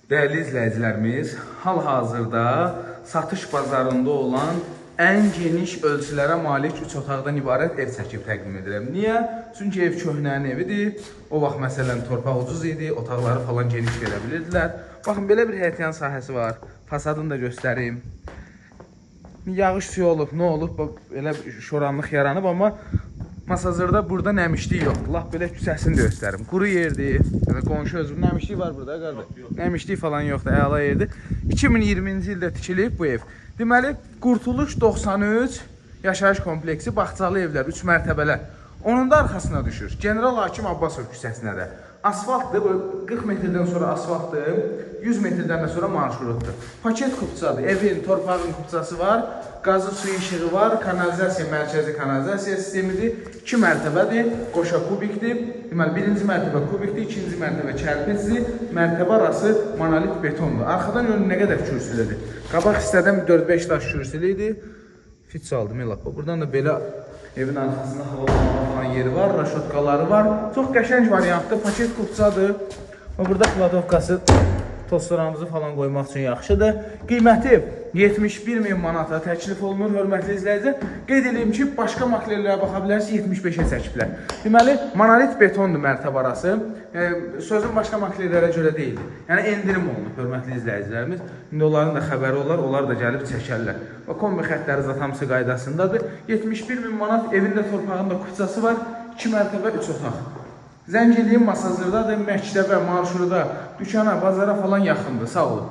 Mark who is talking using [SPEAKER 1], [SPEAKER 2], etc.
[SPEAKER 1] Dəyərli izləyicilərimiz, hal-hazırda satış bazarında olan ən geniş ölçülərə malik 3 otaqdan ibarət ev çəkib təqdim edirəm. Niyə? Çünki ev köhnənin evidir. O vaxt məsələn torpaq ucuz idi, otaqları falan geniş verə bilirdilər. Baxın, belə bir həyətyan sahəsi var. Fasadını da göstərim. Yağış suyu olub, nə olub? Elə şoranlıq yaranıb, amma masazırda burada nəmişlik yoxdur. Laf belə küçəsini də göstərim. Quru yerdir. Qonşu özüm, nəmişlik var burada, qardaş. Nəmişlik falan yoxdur, əla yerdir. 2020-ci ildə tikilib bu ev. Deməli, Qurtuluş 93 yaşayış kompleksi, bağçalı evlər, 3 mərtəbələr. Onun da arxasına düşür. General Hakim Abbasov küçəsinə də. Asfaltdır, 40 metrdən sonra asfaltdır, 100 metrdən də sonra marşrutdur. Paket kupçadır, evin, torpağın kupçası var, qazı suyu işığı var, kanalizasiya, mərkəzi kanalizasiya sistemidir, 2 mərtəbədir, qoşa kubikdir. Deməli, birinci mərtəbə kubikdir, ikinci mərtəbə kərpicdir, mərtəbə arası monolit betondur. Arxadan önü nə qədər kürsülədir? Qabaq hissədən 4-5 daş kürsülü idi. Fit saldım, elappa. Buradan da belə evin arxasında havalanma falan yeri var, raşotkaları var. Çox qəşəng variantdır, paket kupçadır. Burada kladovkası, tostlarımızı falan qoymaq üçün yaxşıdır. Qiyməti 71.000 manata təklif olunur, hörmətli izləyicilər. Qeyd edeyim ki, başqa maklerlərə baxa bilərsiniz, 75-ə çəkiblər. Deməli, monolit betondur mərtəbə arası. Sözün başqa maklerlərə görə deyildir. Yəni, endirim olunur, hörmətli izləyicilərimiz. İndi onların da xəbəri olar, onlar da gəlib çəkərlər. Və kombi xətləri zatamsı qaydasındadır. 71.000 manat evində torpağında kupçası var, 2 mərtəbə, 3 otaq. Zəng edeyim, masazırdadır, məktəbə, marşruda, dükana, bazara falan yaxındır. Sağ olun.